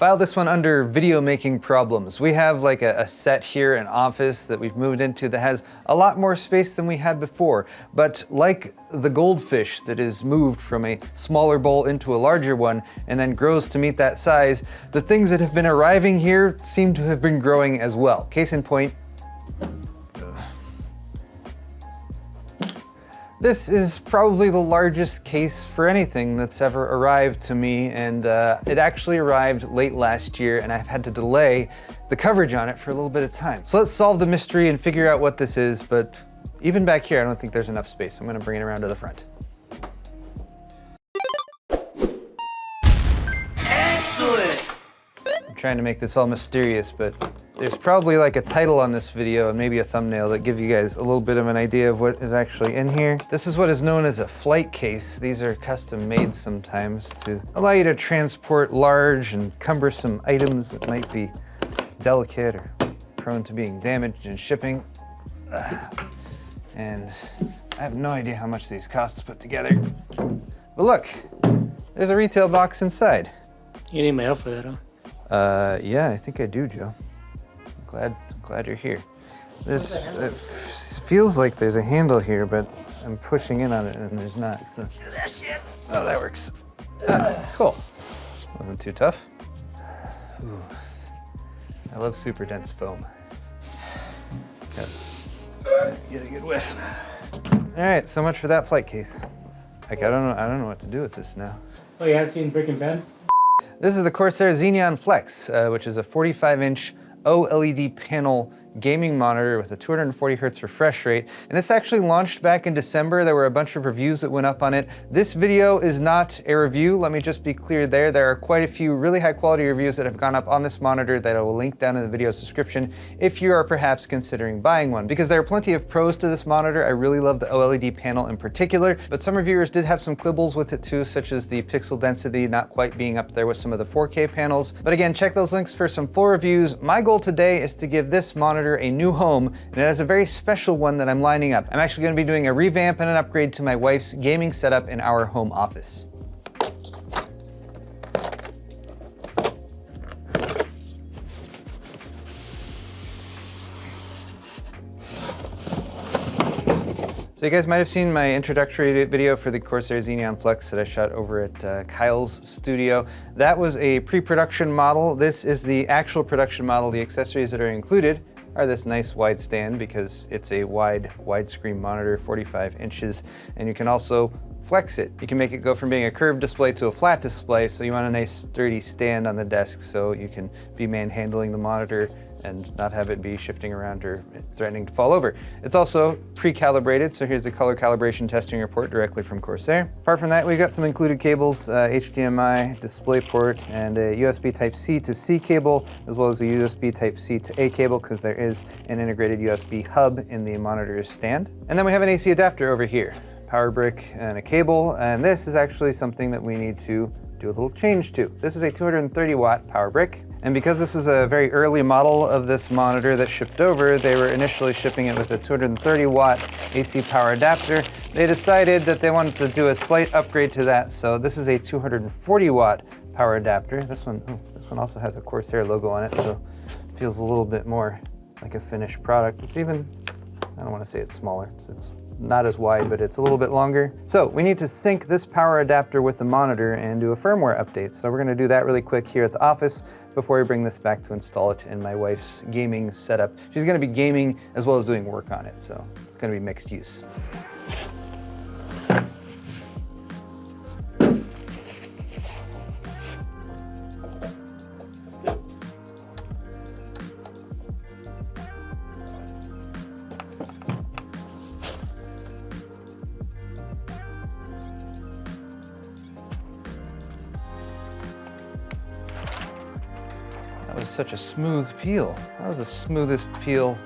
File this one under video making problems. We have like a set here, an office that we've moved into that has a lot more space than we had before. But like the goldfish that is moved from a smaller bowl into a larger one and then grows to meet that size, the things that have been arriving here seem to have been growing as well. Case in point, this is probably the largest case for anything that's ever arrived to me, and it actually arrived late last year, and I've had to delay the coverage on it for a little bit of time. So let's solve the mystery and figure out what this is, but even back here, I don't think there's enough space. I'm gonna bring it around to the front. Excellent! I'm trying to make this all mysterious, but there's probably like a title on this video and maybe a thumbnail that give you guys a little bit of an idea of what is actually in here. This is what is known as a flight case. These are custom made sometimes to allow you to transport large and cumbersome items that might be delicate or prone to being damaged in shipping. And I have no idea how much these cost to put together. But look, there's a retail box inside. You need my help for that, huh? Yeah, I think I do, Joe. I'm glad you're here. This it feels like there's a handle here, but I'm pushing in on it and there's not. So. Oh, that works. Cool. Wasn't too tough. Ooh. I love super dense foam. Get a good whiff. All right, so much for that flight case. Like I don't know what to do with this now. Oh, you haven't seen Brick and Ben? This is the Corsair Xeneon Flex, which is a 45-inch OLED panel gaming monitor with a 240 Hz refresh rate. And this actually launched back in December. There were a bunch of reviews that went up on it. This video is not a review. Let me just be clear there. There are quite a few really high quality reviews that have gone up on this monitor that I will link down in the video's description if you are perhaps considering buying one, because there are plenty of pros to this monitor. I really love the OLED panel in particular, but some reviewers did have some quibbles with it too, such as the pixel density not quite being up there with some of the 4K panels. But again, check those links for some full reviews. My goal today is to give this monitor a new home, and it has a very special one that I'm lining up. I'm actually going to be doing a revamp and an upgrade to my wife's gaming setup in our home office. So you guys might have seen my introductory video for the Corsair Xeneon Flex that I shot over at Kyle's studio. That was a pre-production model. This is the actual production model. The accessories that are included are this nice wide stand, because it's a widescreen monitor, 45 inches, and you can also flex it. You can make it go from being a curved display to a flat display, so you want a nice sturdy stand on the desk so you can be manhandling the monitor and not have it be shifting around or threatening to fall over. It's also pre-calibrated, so here's the color calibration testing report directly from Corsair. Apart from that, we've got some included cables, HDMI, DisplayPort, and a USB Type-C to C cable, as well as a USB Type-C to A cable, because there is an integrated USB hub in the monitor's stand. And then we have an AC adapter over here, power brick and a cable, and this is actually something that we need to do a little change to. This is a 230 watt power brick. And because this is a very early model of this monitor that shipped over, they were initially shipping it with a 230 watt AC power adapter. They decided that they wanted to do a slight upgrade to that, so this is a 240 watt power adapter. This one also has a Corsair logo on it, so it feels a little bit more like a finished product. It's even, I don't want to say it's smaller, it's not as wide, but it's a little bit longer. So we need to sync this power adapter with the monitor and do a firmware update. So we're gonna do that really quick here at the office before we bring this back to install it in my wife's gaming setup. She's gonna be gaming as well as doing work on it, so it's gonna be mixed use. That was such a smooth peel. That was the smoothest peel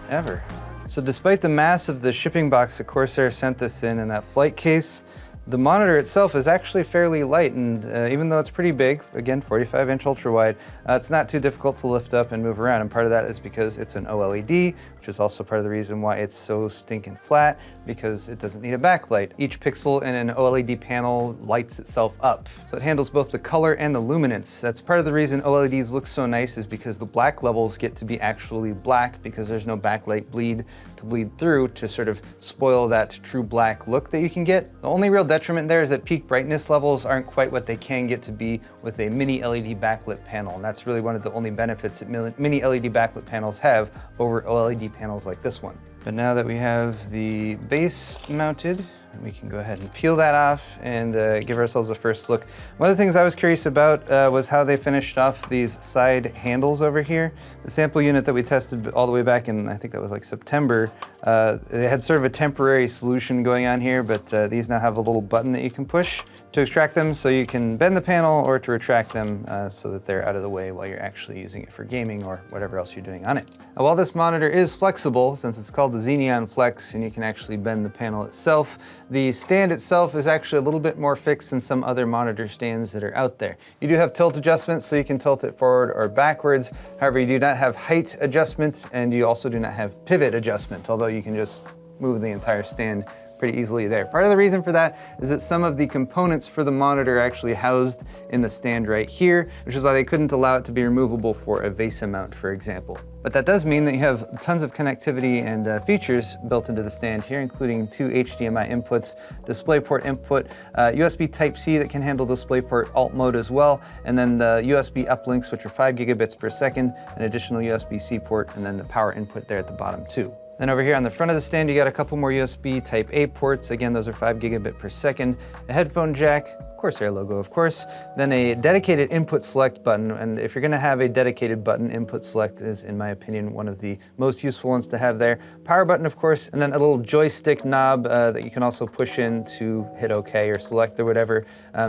ever. So despite the mass of the shipping box that Corsair sent this in that flight case, The monitor itself is actually fairly light, and even though it's pretty big, again 45-inch ultra wide, it's not too difficult to lift up and move around, and part of that is because it's an OLED, which is also part of the reason why it's so stinking flat, because it doesn't need a backlight. Each pixel in an OLED panel lights itself up, so it handles both the color and the luminance. That's part of the reason OLEDs look so nice, is because the black levels get to be actually black because there's no backlight bleed to bleed through to sort of spoil that true black look that you can get. The only real detriment there is that peak brightness levels aren't quite what they can get to be with a mini LED backlit panel, and that's really one of the only benefits that mini LED backlit panels have over OLED panels like this one. But now that we have the base mounted, we can go ahead and peel that off and give ourselves a first look. One of the things I was curious about was how they finished off these side handles over here. The sample unit that we tested all the way back in, I think that was like September, it had sort of a temporary solution going on here, but these now have a little button that you can push to extract them, so you can bend the panel or to retract them so that they're out of the way while you're actually using it for gaming or whatever else you're doing on it. Now, while this monitor is flexible, since it's called the Xeneon Flex and you can actually bend the panel itself, the stand itself is actually a little bit more fixed than some other monitor stands that are out there. You do have tilt adjustments, so you can tilt it forward or backwards. However, you do not have height adjustment, and you also do not have pivot adjustment, although you can just move the entire stand pretty easily there. Part of the reason for that is that some of the components for the monitor are actually housed in the stand right here, which is why they couldn't allow it to be removable for a VESA mount, for example. But that does mean that you have tons of connectivity and features built into the stand here, including 2 HDMI inputs, DisplayPort input, USB Type-C that can handle DisplayPort alt mode as well, and then the USB uplinks, which are 5 gigabits per second, an additional USB-C port, and then the power input there at the bottom too. Then over here on the front of the stand, you got a couple more USB Type-A ports. Again, those are 5 gigabit per second, a headphone jack, Corsair logo, of course, then a dedicated input select button. And if you're gonna have a dedicated button, input select is, in my opinion, one of the most useful ones to have there. Power button, of course, and then a little joystick knob that you can also push in to hit OK or select or whatever,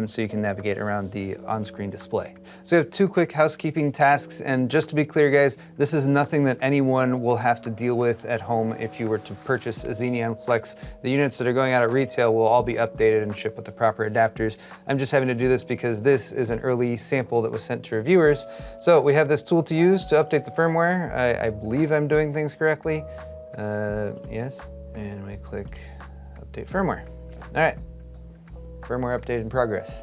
so you can navigate around the on-screen display. So we have 2 quick housekeeping tasks, and just to be clear, guys, this is nothing that anyone will have to deal with at home if you were to purchase a Xeneon Flex. The units that are going out at retail will all be updated and shipped with the proper adapters. I'm just having to do this because this is an early sample that was sent to reviewers. So we have this tool to use to update the firmware. I believe I'm doing things correctly. Yes, and we click update firmware. All right, firmware update in progress.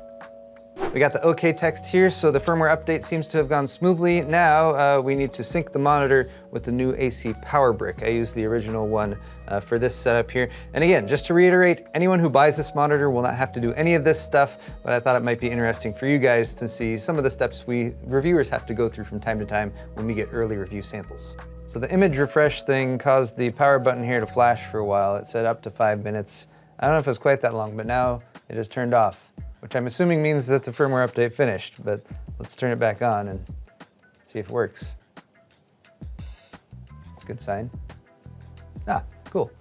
We got the OK text here, so the firmware update seems to have gone smoothly. Now we need to sync the monitor with the new AC power brick. I used the original one for this setup here. And again, just to reiterate, anyone who buys this monitor will not have to do any of this stuff, but I thought it might be interesting for you guys to see some of the steps we reviewers have to go through from time to time when we get early review samples. So the image refresh thing caused the power button here to flash for a while. It said up to 5 minutes. I don't know if it was quite that long, but now it is turned off, which I'm assuming means that the firmware update finished, but let's turn it back on and see if it works. That's a good sign. Ah, cool.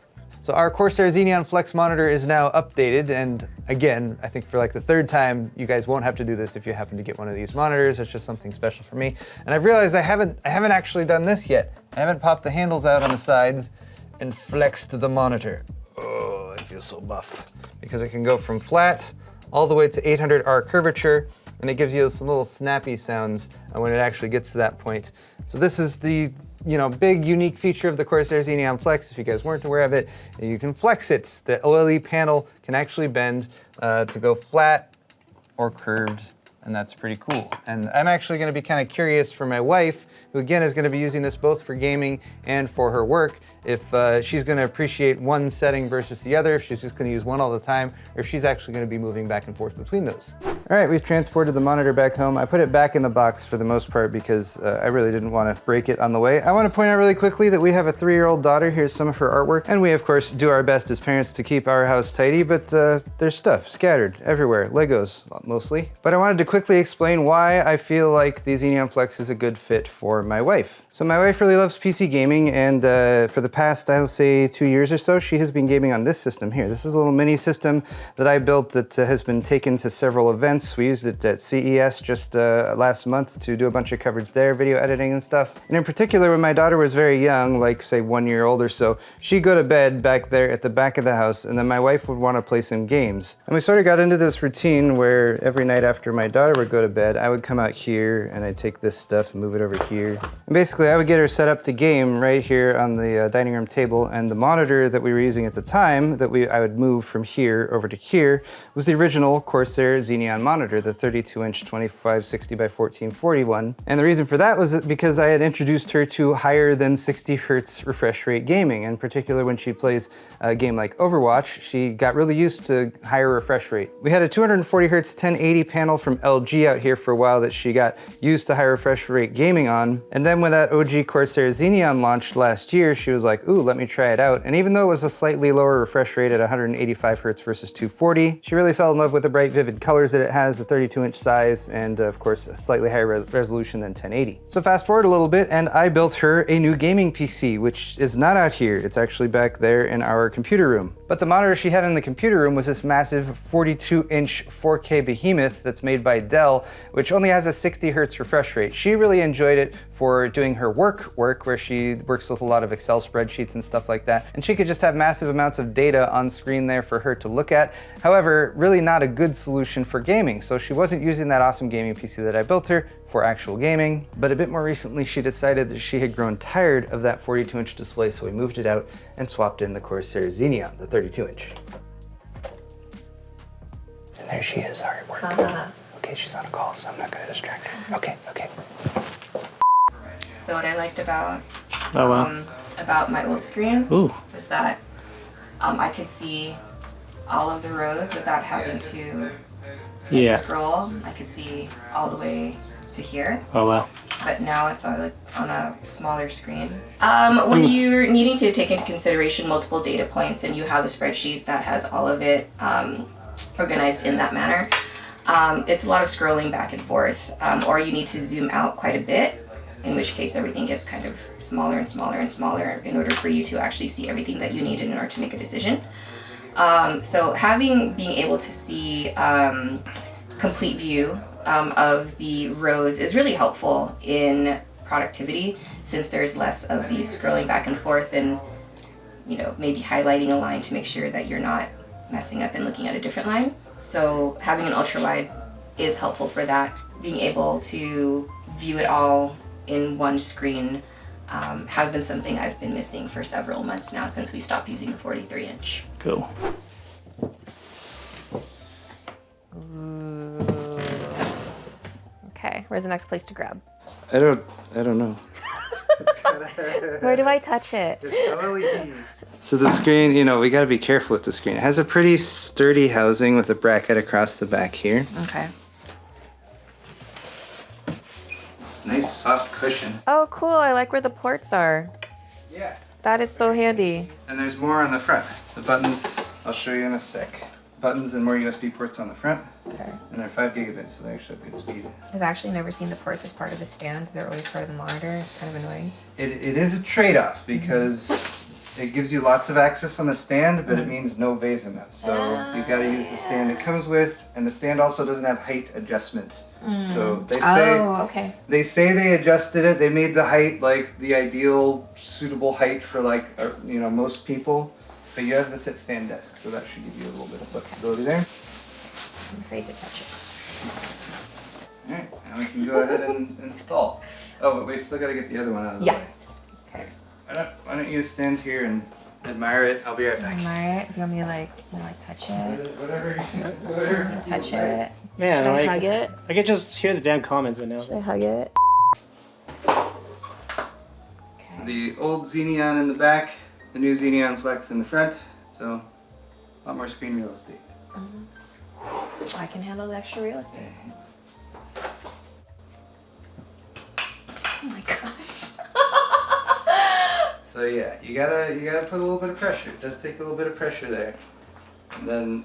So our Corsair Xeneon Flex monitor is now updated, and again, I think for like the 3rd time, you guys won't have to do this if you happen to get one of these monitors. It's just something special for me. And I've realized I haven't actually done this yet. I haven't popped the handles out on the sides and flexed the monitor. Oh, I feel so buff. Because it can go from flat all the way to 800R curvature, and it gives you some little snappy sounds when it actually gets to that point. So this is the big unique feature of the Corsair Xeneon Flex. If you guys weren't aware of it, you can flex it. The OLED panel can actually bend to go flat or curved, and that's pretty cool. And I'm actually gonna be kind of curious for my wife, who again is gonna be using this both for gaming and for her work, if she's gonna appreciate one setting versus the other, if she's just gonna use one all the time, or if she's actually gonna be moving back and forth between those. All right, we've transported the monitor back home. I put it back in the box for the most part because I really didn't want to break it on the way. I want to point out really quickly that we have a 3-year-old daughter. Here's some of her artwork. And we, of course, do our best as parents to keep our house tidy, but there's stuff scattered everywhere, Legos mostly. But I wanted to quickly quickly explain why I feel like the Xeneon Flex is a good fit for my wife. So my wife really loves PC gaming, and for the past, I'll say 2 years or so, she has been gaming on this system here. This is a little mini system that I built that has been taken to several events. We used it at CES just last month to do a bunch of coverage there, video editing and stuff. And in particular, when my daughter was very young, like say 1 year old or so, she'd go to bed back there at the back of the house, and then my wife would want to play some games. And we sort of got into this routine where every night after my daughter would go to bed, I would come out here and I'd take this stuff and move it over here. And basically I would get her set up to game right here on the dining room table, and the monitor that we were using at the time that I would move from here over to here was the original Corsair Xeneon monitor, the 32-inch 2560 by 1441. And the reason for that was because I had introduced her to higher than 60 Hertz refresh rate gaming. In particular, when she plays a game like Overwatch, she got really used to higher refresh rate. We had a 240 Hertz 1080 panel from LG out here for a while that she got used to high refresh rate gaming on. And then when that OG Corsair Xeneon launched last year, she was like, ooh, let me try it out. And even though it was a slightly lower refresh rate at 185 Hertz versus 240, she really fell in love with the bright, vivid colors that it has, the 32-inch size, and of course, a slightly higher resolution than 1080. So fast forward a little bit, and I built her a new gaming PC, which is not out here. It's actually back there in our computer room. But the monitor she had in the computer room was this massive 42-inch 4K behemoth that's made by Dell, which only has a 60 Hertz refresh rate. She really enjoyed it for doing her work where she works with a lot of Excel spreadsheets and stuff like that. And she could just have massive amounts of data on screen there for her to look at. However, really not a good solution for gaming. So she wasn't using that awesome gaming PC that I built her for actual gaming. But a bit more recently, she decided that she had grown tired of that 42-inch display, so we moved it out and swapped in the Corsair Xeneon, the 32-inch. And there she is, hard at work. Okay, she's on a call, so I'm not gonna distract her. Okay. So what I liked about my old screen was that I could see all of the rows without having to scroll. I could see all the way to here. Oh wow. But now it's on a smaller screen. When you're needing to take into consideration multiple data points and you have a spreadsheet that has all of it organized in that manner, it's a lot of scrolling back and forth, or you need to zoom out quite a bit, in which case everything gets kind of smaller and smaller and smaller in order for you to actually see everything that you need in order to make a decision. So being able to see complete view of the rows is really helpful in productivity, since there's less of the scrolling back and forth and, you know, maybe highlighting a line to make sure that you're not messing up and looking at a different line. So having an ultra wide is helpful for that. Being able to view it all in one screen has been something I've been missing for several months now since we stopped using the 43-inch. Cool. Okay, where's the next place to grab? I don't know. Where do I touch it? So the screen, you know, we gotta be careful with the screen. It has a pretty sturdy housing with a bracket across the back here. Okay. It's a nice soft cushion. Oh, cool. I like where the ports are. Yeah. That is so handy. And there's more on the front. The buttons, I'll show you in a sec. Buttons and more USB ports on the front. Okay. And they're 5 gigabits, so they actually have good speed. I've actually never seen the ports as part of the stand. They're always part of the monitor. It's kind of annoying. It is a trade-off because it gives you lots of access on the stand, but it means no VESA. So you gotta use the stand it comes with, and the stand also doesn't have height adjustment. So they say they say they adjusted it. They made the height like the ideal suitable height for like you know, most people. But you have the sit stand desk, so that should give you a little bit of flexibility there. I'm afraid to touch it. Alright, now we can go ahead and install. Oh, but we still gotta get the other one out of the way. Okay. Why don't you stand here and admire it? I'll be right back. Admire it? Do you want me to like touch it? Whatever. Touch it? Man, Should I hug it? I could just hear the damn comments, but no. Should I hug it? So the old Xeneon in the back, the new Xeneon Flex in the front, so a lot more screen real estate. I can handle the extra real estate. Oh my gosh. So yeah, you gotta put a little bit of pressure. It does take a little bit of pressure there. And then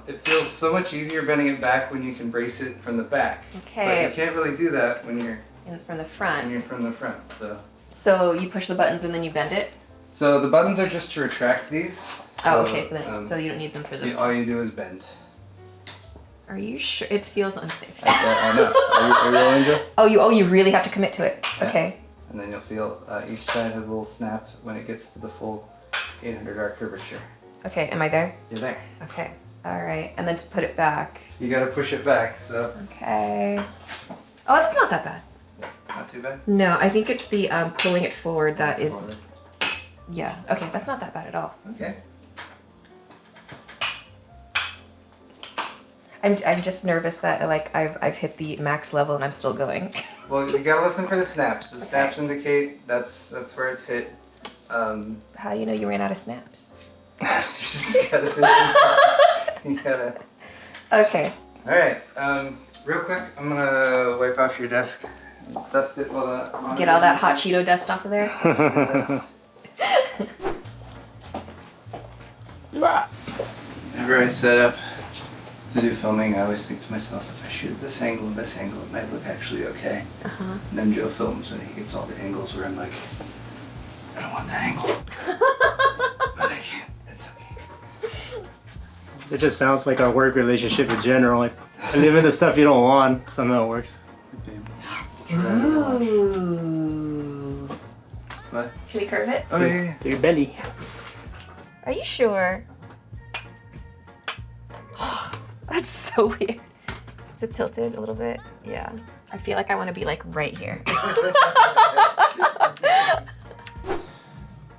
It feels so much easier bending it back when you can brace it from the back. Okay. But you can't really do that when you're from the front. When you're from the front, so. So you push the buttons and then you bend it? So the buttons are just to retract these. Oh, okay, so you don't need them for the... All you do is bend. Are you sure? It feels unsafe. I know. Are you rolling, Joe? Oh, you really have to commit to it. Yeah. Okay. And then you'll feel each side has a little snap when it gets to the full 800R curvature. Okay, am I there? You're there. Okay, all right. And then to put it back. You gotta push it back, so. Okay. Oh, that's not that bad. Not too bad? No, I think it's the pulling it forward that is... Yeah, okay, that's not that bad at all. Okay. I'm just nervous that like I've hit the max level and I'm still going. Well, you gotta listen for the snaps. The snaps indicate that's where it's hit. How do you know you ran out of snaps? You gotta. Okay. All right. Real quick, I'm gonna wipe off your desk. Dust it while the. Get all that hot Cheeto dust off of there. Whenever I set up to do filming, I always think to myself, if I shoot at this angle and this angle, it might look actually okay. And then Joe films and he gets all the angles where I'm like, I don't want that angle. But I can't. It's okay. It just sounds like our work relationship in general. Like, and even the stuff you don't want, somehow it works. Ooh. What? Can we curve it? Oh, yeah. You're bendy. Are you sure? That's so weird. Is it tilted a little bit? Yeah. I feel like I want to be like right here.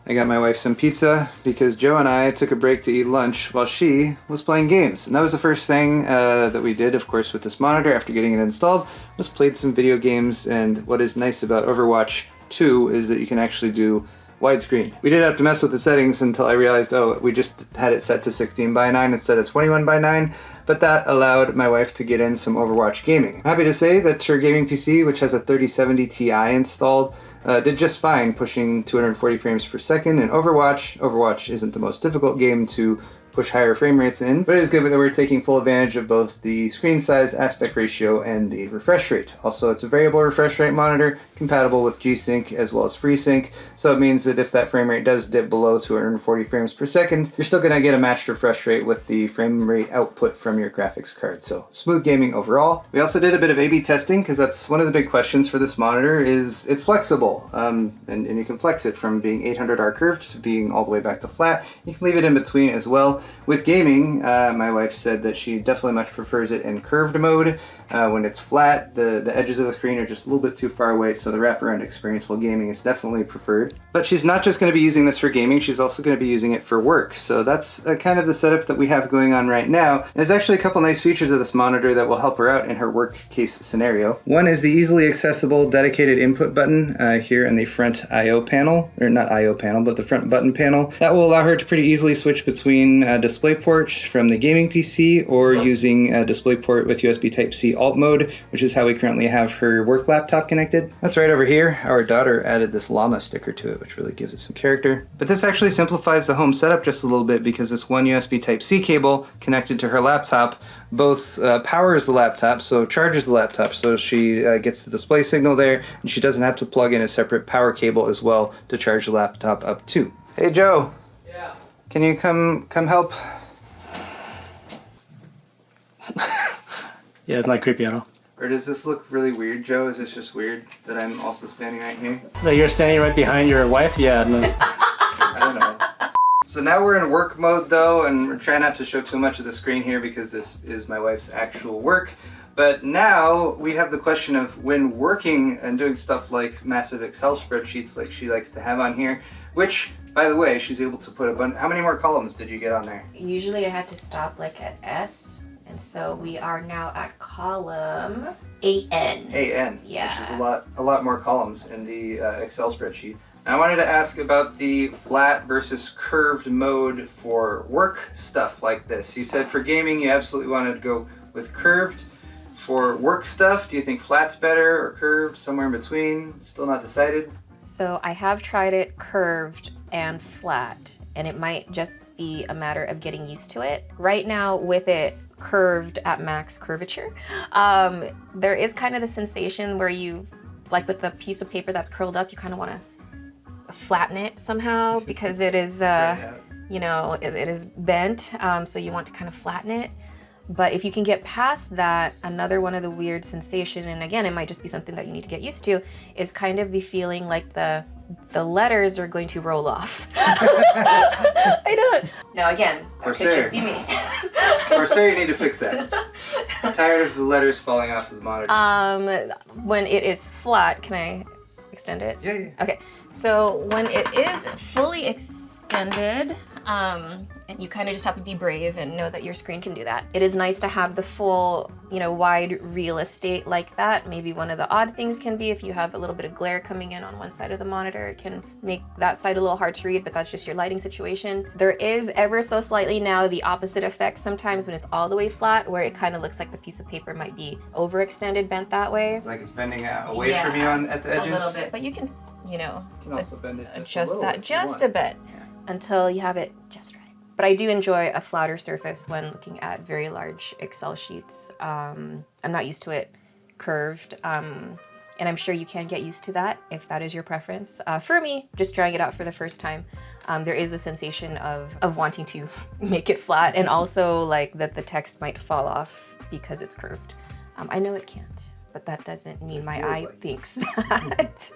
I got my wife some pizza because Joe and I took a break to eat lunch while she was playing games. And that was the first thing that we did, of course, with this monitor after getting it installed, was played some video games. And what is nice about Overwatch 2 is that you can actually do widescreen. We did have to mess with the settings until I realized, oh, we just had it set to 16:9 instead of 21:9, but that allowed my wife to get in some Overwatch gaming. I'm happy to say that her gaming PC, which has a 3070 Ti installed, did just fine, pushing 240 frames per second in Overwatch. Overwatch isn't the most difficult game to push higher frame rates in, but it is good that we're taking full advantage of both the screen size, aspect ratio, and the refresh rate. Also, it's a variable refresh rate monitor, compatible with G-Sync as well as FreeSync, so it means that if that frame rate does dip below 240 frames per second, you're still gonna get a matched refresh rate with the frame rate output from your graphics card. So, smooth gaming overall. We also did a bit of A/B testing, because that's one of the big questions for this monitor, is it's flexible, and you can flex it from being 800R curved to being all the way back to flat. You can leave it in between as well. With gaming, my wife said that she definitely much prefers it in curved mode. When it's flat, the edges of the screen are just a little bit too far away, so the wraparound experience while gaming is definitely preferred. But she's not just going to be using this for gaming, she's also going to be using it for work. So that's kind of the setup that we have going on right now. And there's actually a couple nice features of this monitor that will help her out in her work case scenario. One is the easily accessible dedicated input button here in the front I/O panel, or not I/O panel, but the front button panel. That will allow her to pretty easily switch between DisplayPort from the gaming PC or using DisplayPort with USB Type-C alt mode, which is how we currently have her work laptop connected. That's right over here. Our daughter added this llama sticker to it, which really gives it some character. But this actually simplifies the home setup just a little bit, because this one USB Type-C cable connected to her laptop both powers the laptop, so charges the laptop, so she gets the display signal there, and she doesn't have to plug in a separate power cable as well to charge the laptop up too. Hey Joe. Yeah. Can you come help? Yeah, it's not creepy at all. Or does this look really weird, Joe? Is this just weird that I'm also standing right here? No, you're standing right behind your wife? Yeah, no. I don't know. So now we're in work mode though, and we're trying not to show too much of the screen here because this is my wife's actual work. But now we have the question of when working and doing stuff like massive Excel spreadsheets like she likes to have on here, which, by the way, she's able to put a bunch. How many more columns did you get on there? Usually I had to stop like at S, and so we are now at column AN. AN, Yeah. which is a lot more columns in the Excel spreadsheet. I wanted to ask about the flat versus curved mode for work stuff like this. You said for gaming you absolutely wanted to go with curved. For work stuff, do you think flat's better or curved, somewhere in between? Still not decided? So I have tried it curved and flat, and it might just be a matter of getting used to it. Right now, with it curved at max curvature, there is kind of the sensation where you, like with the piece of paper that's curled up, you kind of want to flatten it somehow because it is, you know, it is bent, so you want to kind of flatten it. But if you can get past that, another one of the weird sensation, and again, it might just be something that you need to get used to, is kind of the feeling like the letters are going to roll off. I don't. No, again, that could just be me. Corsair, you need to fix that. I'm tired of the letters falling off of the monitor. When it is flat, can I extend it? Yeah. Okay, so when it is fully extended, and you kind of just have to be brave and know that your screen can do that. It is nice to have the full, you know, wide real estate like that. Maybe one of the odd things can be if you have a little bit of glare coming in on one side of the monitor, it can make that side a little hard to read, but that's just your lighting situation. There is ever so slightly now the opposite effect sometimes when it's all the way flat, where it kind of looks like the piece of paper might be overextended, bent that way. Like it's bending away from you at the edges? A little bit, but you can, you know, you can also bend it adjust that just a bit until you have it just right. But I do enjoy a flatter surface when looking at very large Excel sheets. I'm not used to it curved, and I'm sure you can get used to that if that is your preference. For me, just trying it out for the first time, there is the sensation of wanting to make it flat, and also like that the text might fall off because it's curved. I know it can't, but that doesn't mean my eye thinks that.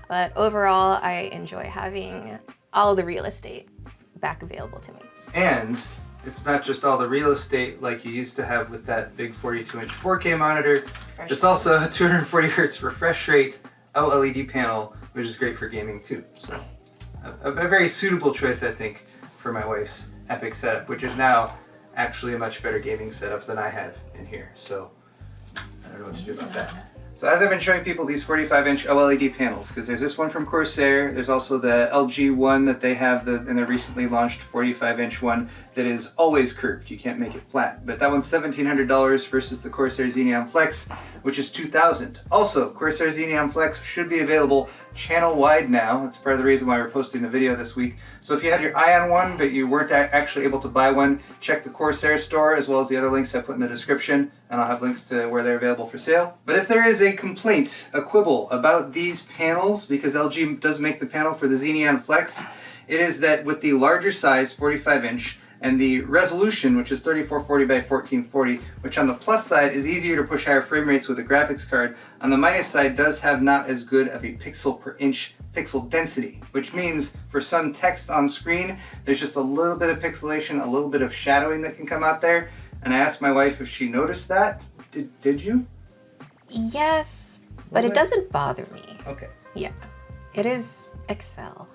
But overall, I enjoy having all the real estate back available to me. And it's not just all the real estate like you used to have with that big 42-inch 4K monitor. It's also a 240 hertz refresh rate OLED panel, which is great for gaming too. So a very suitable choice, I think, for my wife's Epic setup, which is now actually a much better gaming setup than I have in here. So I don't know what to do about that. So as I've been showing people these 45-inch OLED panels, because there's this one from Corsair, there's also the LG one that they have, and the recently launched 45-inch one that is always curved. You can't make it flat. But that one's $1,700 versus the Corsair Xeneon Flex, which is $2,000. Also, Corsair Xeneon Flex should be available channel-wide now. That's part of the reason why we're posting the video this week. So if you had your eye on one, but you weren't actually able to buy one, check the Corsair store as well as the other links I put in the description, and I'll have links to where they're available for sale. But if there is a complaint, a quibble about these panels, because LG does make the panel for the Xeneon Flex, it is that with the larger size, 45-inch, and the resolution, which is 3440 by 1440, which on the plus side is easier to push higher frame rates with a graphics card, on the minus side does have not as good of a pixel per inch pixel density, which means for some text on screen, there's just a little bit of pixelation, a little bit of shadowing that can come out there. And I asked my wife if she noticed that. Did you? Yes, but it doesn't bother me. Okay. Yeah, it is Excel.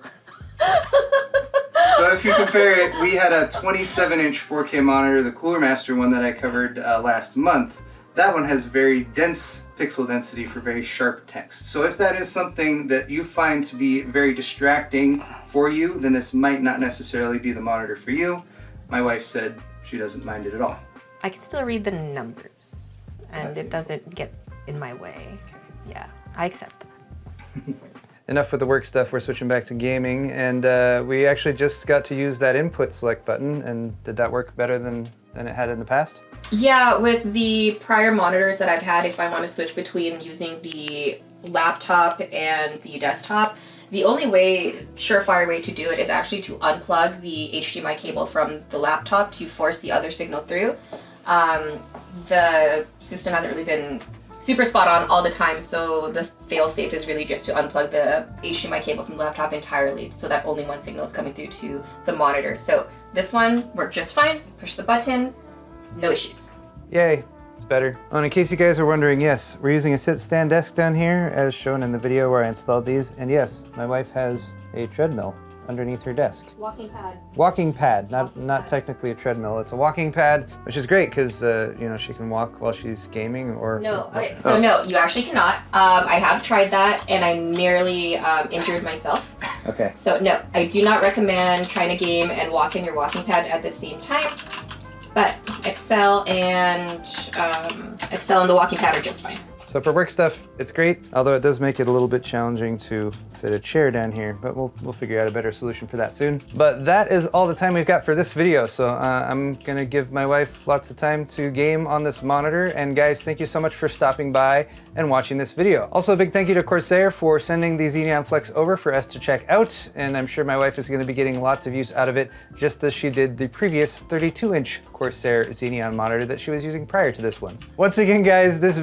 So if you compare it, we had a 27-inch 4K monitor, the Cooler Master one that I covered last month. That one has very dense pixel density for very sharp text. So if that is something that you find to be very distracting for you, then this might not necessarily be the monitor for you. My wife said she doesn't mind it at all. I can still read the numbers, and it doesn't get in my way. Yeah, I accept that. Enough with the work stuff, we're switching back to gaming, and we actually just got to use that input select button, and did that work better than it had in the past? Yeah, with the prior monitors that I've had, if I want to switch between using the laptop and the desktop, the only way, surefire way to do it is actually to unplug the HDMI cable from the laptop to force the other signal through. The system hasn't really been super spot on all the time, so the fail-safe is really just to unplug the HDMI cable from the laptop entirely so that only one signal is coming through to the monitor. So this one worked just fine. Push the button, no issues. Yay, it's better. Oh, and in case you guys are wondering, yes, we're using a sit-stand desk down here as shown in the video where I installed these, and yes, my wife has a treadmill underneath her desk. Walking pad. Walking pad, not technically a treadmill. It's a walking pad, which is great because you know, she can walk while she's gaming or. No, okay, so no, you actually cannot. I have tried that and I nearly injured myself. Okay. So no, I do not recommend trying to game and walk in your walking pad at the same time. But Excel and the walking pad are just fine. So for work stuff, it's great, although it does make it a little bit challenging to fit a chair down here, but we'll figure out a better solution for that soon. But that is all the time we've got for this video, so I'm gonna give my wife lots of time to game on this monitor. And guys, thank you so much for stopping by and watching this video. Also, a big thank you to Corsair for sending the Xeneon Flex over for us to check out, and I'm sure my wife is gonna be getting lots of use out of it, just as she did the previous 32-inch Corsair Xeneon monitor that she was using prior to this one. Once again, guys, this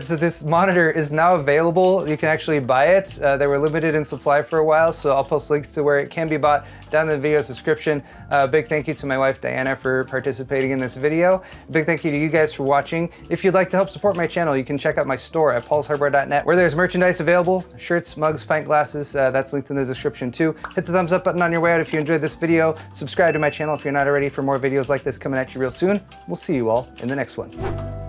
this monitor is now available. You can actually buy it. They were limited in supply for a while, so I'll post links to where it can be bought down in the video's description. Big thank you to my wife Diana for participating in this video. Big thank you to you guys for watching. If you'd like to help support my channel, you can check out my store at paulshardware.net, where there's merchandise available, shirts, mugs, pint glasses. That's linked in the description too. Hit the thumbs up button on your way out if you enjoyed this video. Subscribe to my channel if you're not already for more videos like this coming at you real soon. We'll see you all in the next one.